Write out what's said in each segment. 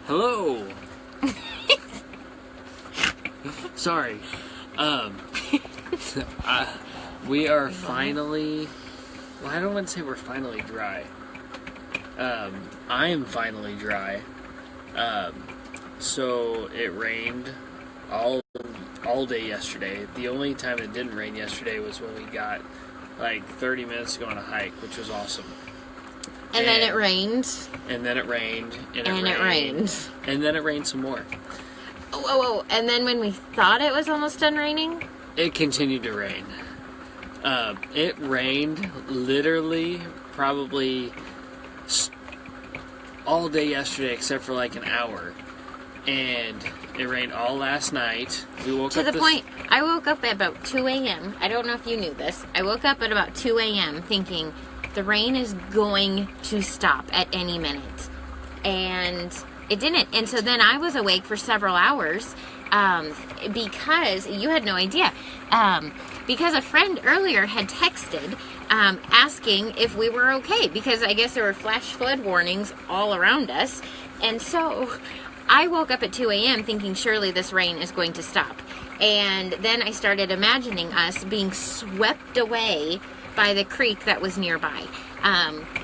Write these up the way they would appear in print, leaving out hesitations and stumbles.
Hello. Sorry. We are finally... Well, I don't want to say we're finally dry. I am finally dry. So it rained all day yesterday. The only time it didn't rain yesterday was when we got like 30 minutes to go on a hike, which was awesome. And then it rained. And then it rained. And it rained. And then it rained some more. Oh. And then when we thought it was almost done raining? It continued to rain. It rained literally probably all day yesterday except for like an hour. And it rained all last night. We woke up to the point, I woke up at about 2 a.m. I don't know if you knew this. I woke up at about 2 a.m. thinking the rain is going to stop at any minute. And it didn't. And so then I was awake for several hours because you had no idea. Because a friend earlier had texted asking if we were okay. Because I guess there were flash flood warnings all around us. And so I woke up at 2 a.m. thinking surely this rain is going to stop. And then I started imagining us being swept away by the creek that was nearby.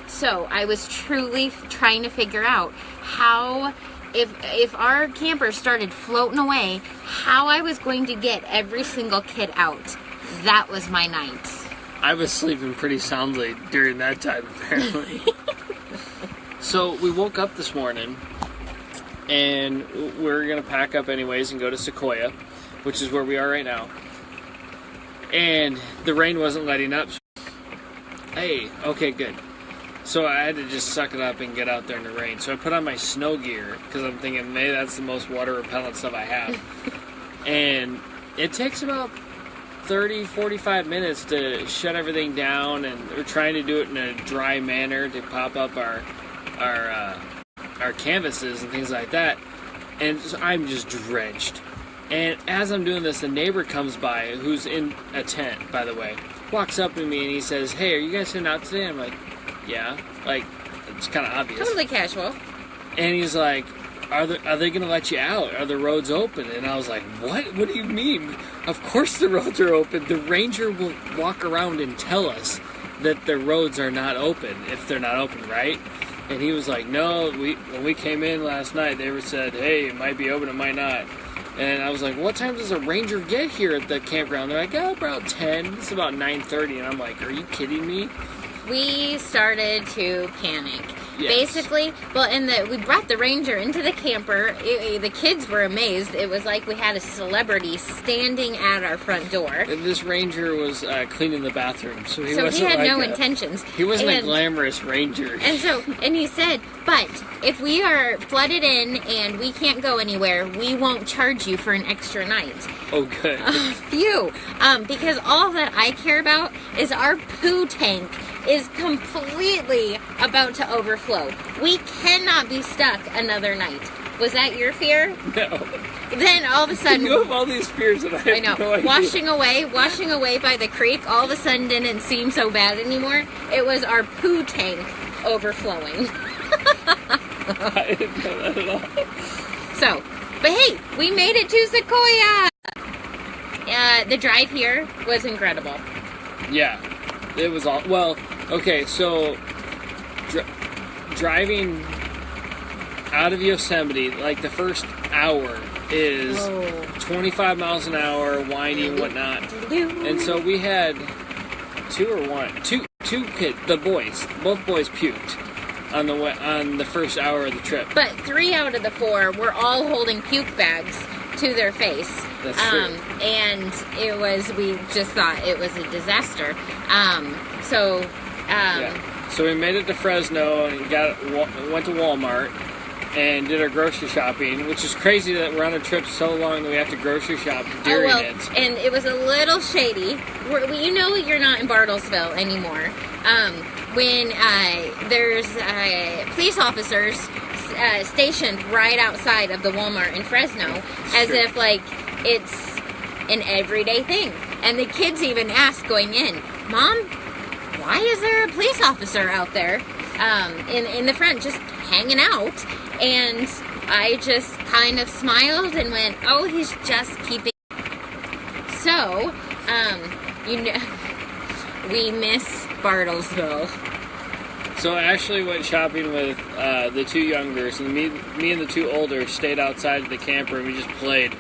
So I was truly trying to figure out how, if our camper started floating away, how I was going to get every single kid out. That was my night. I was sleeping pretty soundly during that time, apparently. So we woke up this morning, and we're going to pack up anyways and go to Sequoia, which is where we are right now. And the rain wasn't letting up. Hey, okay, good. So I had to just suck it up and get out there in the rain. So I put on my snow gear, because I'm thinking, maybe that's the most water repellent stuff I have. And it takes about 30, 45 minutes to shut everything down, and we're trying to do it in a dry manner to pop up our canvases and things like that. And so I'm just drenched. And as I'm doing this, the neighbor comes by, who's in a tent, by the way, walks up to me and he says, "Hey, are you guys heading out today?" I'm like, "Yeah." Like, it's kind of obvious. Totally casual. And he's like, Are they going to let you out? Are the roads open? And I was like, what? What do you mean? Of course the roads are open. The ranger will walk around and tell us that the roads are not open if they're not open, right? And he was like, no, when we came in last night, they said, hey, it might be open, it might not. And I was like, what time does a ranger get here at the campground? They're like, oh, about 10. It's about 9:30. And I'm like, are you kidding me? We started to panic. Yes. Basically, we brought the ranger into the camper. The kids were amazed. It was like we had a celebrity standing at our front door. And this ranger was cleaning the bathroom, so he had no intentions. He wasn't a glamorous ranger. And he said, but if we are flooded in and we can't go anywhere, we won't charge you for an extra night. Oh, good. Phew. Because all that I care about is our poo tank is completely about to overflow. We cannot be stuck another night. Was that your fear? No. Then all of a sudden... You have all these fears that I have no idea. Washing away by the creek all of a sudden didn't seem so bad anymore. It was our poo tank overflowing. I didn't know that at all. So, but hey, we made it to Sequoia! The drive here was incredible. Yeah. It was all... Well, okay, so... driving out of Yosemite, like the first hour is 25 miles an hour, windy and whatnot. And so we had two kids, both boys puked on the first hour of the trip. But 3 out of the 4 were all holding puke bags to their face. That's true. And we just thought it was a disaster. So we made it to Fresno and went to Walmart and did our grocery shopping, which is crazy that we're on a trip so long that we have to grocery shop during it. And it was a little shady. You know you're not in Bartlesville anymore. When there's police officers stationed right outside of the Walmart in Fresno, as if like it's an everyday thing. And the kids even asked going in, Mom, why is there a police officer out there in the front just hanging out. And I just kind of smiled and went, oh, he's just keeping. So, we miss Bartlesville. So Ashley went shopping with the two youngers, and me and the two older stayed outside of the camper, and we just played.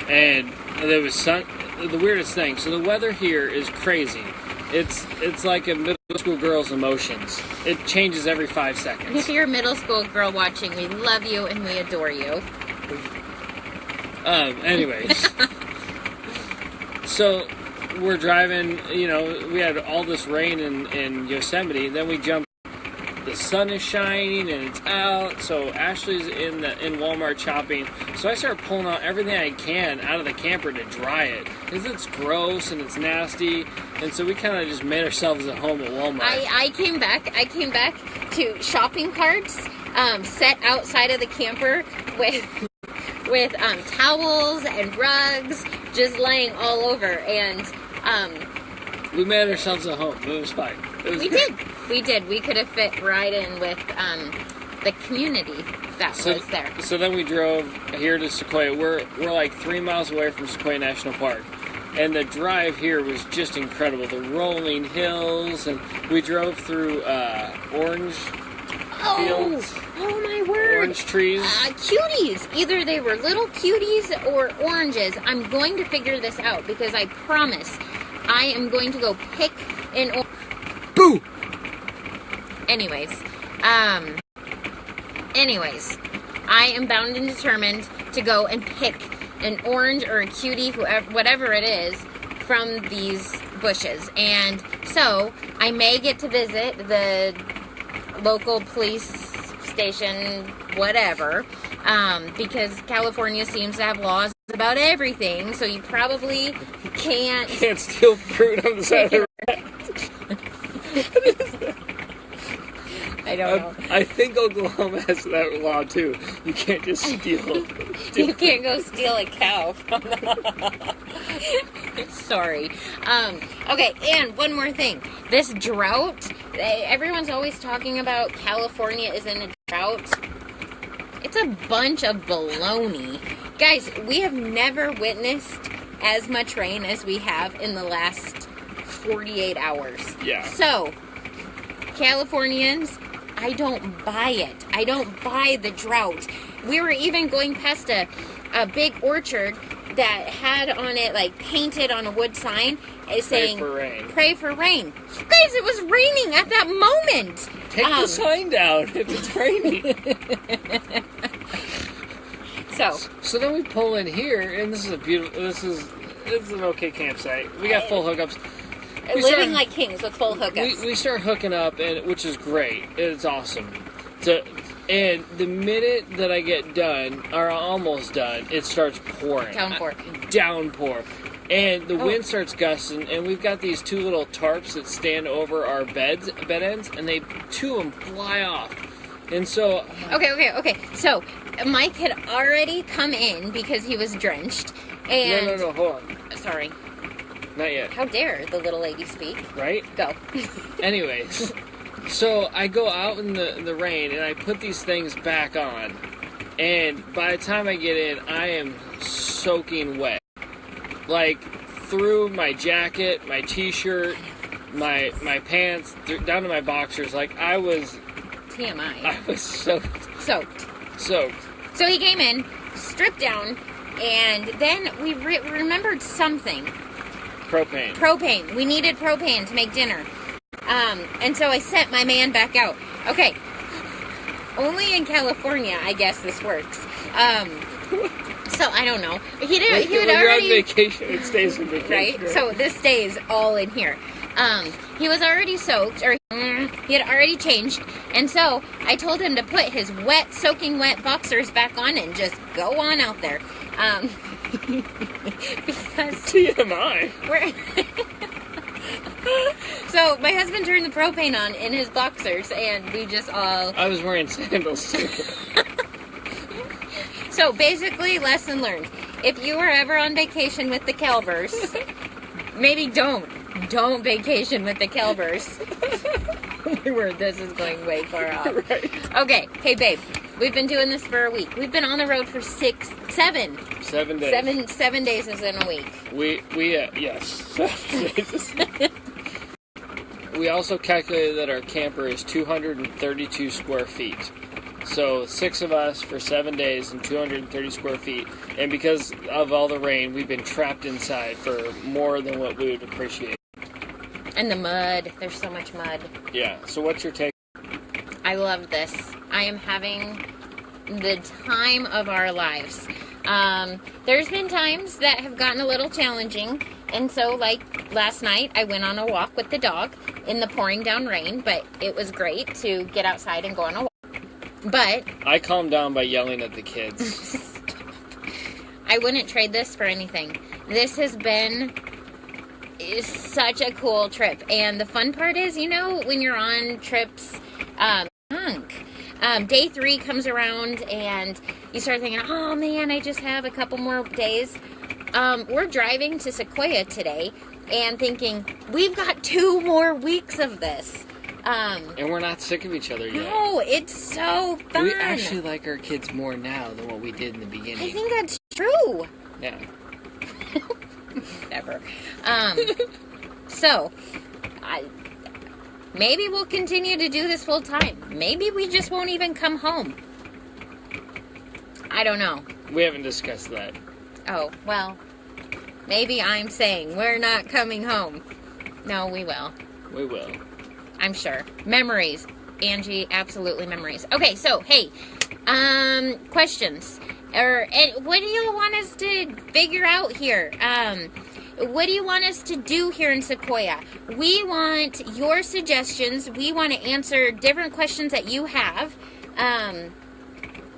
And there was the weirdest thing. So the weather here is crazy. It's like a middle school girl's emotions. It changes every 5 seconds. If you're a middle school girl watching, we love you and we adore you. Anyways. So we're driving, we had all this rain in Yosemite, then we jumped. The sun is shining and it's out, so Ashley's in Walmart shopping. So I start pulling out everything I can out of the camper to dry it, because it's gross and it's nasty. And so we kind of just made ourselves at home at Walmart. I came back to shopping carts set outside of the camper with towels and rugs just laying all over, and we made ourselves at home. It was fine. We did. We could have fit right in with the community that was there. So then we drove here to Sequoia. We're like 3 miles away from Sequoia National Park. And the drive here was just incredible. The rolling hills, and we drove through orange fields. Oh my word. Orange trees. Cuties. Either they were little cuties or oranges. I'm going to figure this out, because I promise I am going to go pick an orange. Boo! Anyways, I am bound and determined to go and pick an orange or a cutie, whatever it is, from these bushes. And so I may get to visit the local police station, whatever, because California seems to have laws about everything, so you probably can't steal fruit on the side of the road. I don't know. I think Oklahoma has that law too. You can't just steal. You can't go steal a cow from the... Sorry. Okay, and one more thing. This drought, everyone's always talking about California is in a drought. It's a bunch of baloney. Guys, we have never witnessed as much rain as we have in the last 48 hours. Yeah. So, Californians, I don't buy it. I don't buy the drought. We were even going past a big orchard that had on it, like, painted on a wood sign saying, "Pray for rain." Pray for rain. Guys, it was raining at that moment. Take the sign down if it's raining. So then we pull in here, and this is an okay campsite. We got full hookups. Living like kings with full hookups. We start hooking up, which is great. It's awesome. And the minute that I get done, or almost done, it starts pouring. Downpour. And the wind starts gusting, and we've got these two little tarps that stand over our bed ends, and two of them fly off. And so... Okay. So, Mike had already come in because he was drenched, and... No, hold on. Sorry. Not yet. How dare the little lady speak? Right? Go. Anyways, so I go out in the rain, and I put these things back on. And by the time I get in, I am soaking wet. Like, through my jacket, my t-shirt, my pants, down to my boxers. Like, I was... TMI. I was soaked. So he came in, stripped down, and then we remembered something. Propane. We needed propane to make dinner. And so I sent my man back out. Okay. Only in California, I guess this works. So I don't know. He would you're already on vacation. It stays in vacation. Right? So this stays all in here. He was already soaked, or he had already changed, and so I told him to put his soaking wet boxers back on and just go on out there. Because TMI. So my husband turned the propane on in his boxers, and we just all... I was wearing sandals too. So basically, lesson learned. If you are ever on vacation with the Calvers, maybe don't vacation with the Calvers. Oh my word, this is going way far off. Right. Okay, hey babe, we've been doing this for a week. We've been on the road for 7 days. 7 days is in a week. Yes, 7 days. We also calculated that our camper is 232 square feet. So 6 of us for 7 days and 230 square feet. And because of all the rain, we've been trapped inside for more than what we would appreciate. And the mud. There's so much mud. Yeah. So what's your take? I love this. I am having the time of our lives. There's been times that have gotten a little challenging. And so, like, last night, I went on a walk with the dog in the pouring down rain. But it was great to get outside and go on a walk. But I calmed down by yelling at the kids. I wouldn't trade this for anything. This has been such a cool trip. And the fun part is, you know, when you're on trips, day 3 comes around and you start thinking, oh man, I just have a couple more days. We're driving to Sequoia today and thinking, we've got 2 more weeks of this. And we're not sick of each other yet. No, it's so fun. We actually like our kids more now than what we did in the beginning. I think that's true. Yeah. Never. So, maybe we'll continue to do this full time. Maybe we just won't even come home. I don't know. We haven't discussed that. Oh, well, maybe I'm saying we're not coming home. No, we will. We will. I'm sure. Memories. Angie, absolutely memories. Okay, so, hey, questions. What do you want us to figure out here? What do you want us to do here in Sequoia? We want your suggestions. We want to answer different questions that you have.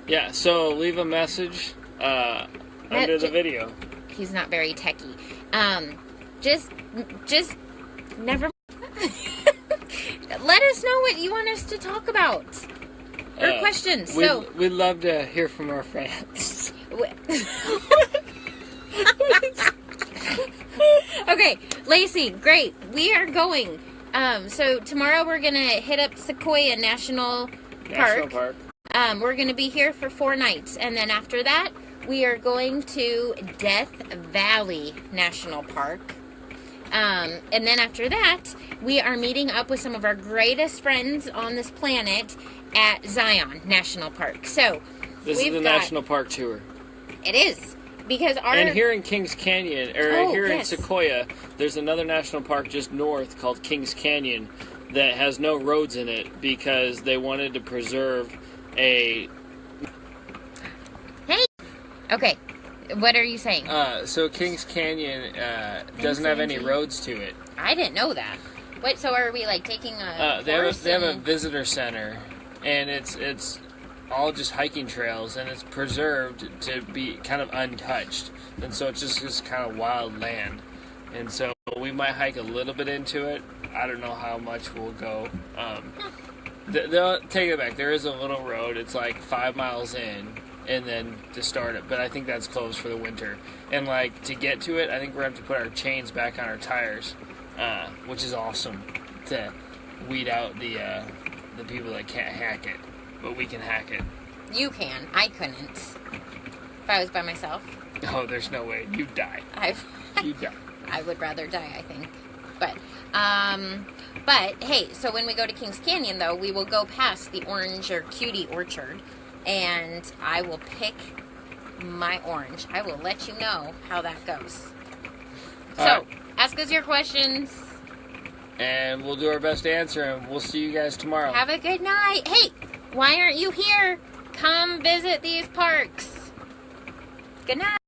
Yeah, so leave a message under the video. He's not very techie. Just never. Let us know what you want us to talk about. Or questions. We'd love to hear from our fans. Okay, Lacey, great. We are going. So tomorrow we're going to hit up Sequoia National Park. We're going to be here for 4 nights. And then after that, we are going to Death Valley National Park. And then after that, we are meeting up with some of our greatest friends on this planet at Zion National Park. So, this is the National Park tour. It is. Because And here in Kings Canyon, in Sequoia, there's another national park just north called Kings Canyon that has no roads in it because they wanted to preserve a... Hey! Okay. What are you saying? So Kings Canyon doesn't have any roads to it. I didn't know that. Wait, so are we like taking a they have a visitor center, and it's all just hiking trails, and it's preserved to be kind of untouched, and so it's just kind of wild land, and so we might hike a little bit into it. I don't know how much we'll go. They'll take it back. There is a little road. It's like 5 miles in. And then to start it, but I think that's closed for the winter. And like to get to it, I think we're going to have to put our chains back on our tires, which is awesome to weed out the people that can't hack it, but we can hack it. You can. I couldn't. If I was by myself. Oh, there's no way. You'd die. You'd die. I would rather die, I think. But hey, so when we go to Kings Canyon, though, we will go past the orange or cutie orchard. And I will pick my orange. I will let you know how that goes. So, ask us your questions. And we'll do our best to answer them. We'll see you guys tomorrow. Have a good night. Hey, why aren't you here? Come visit these parks. Good night.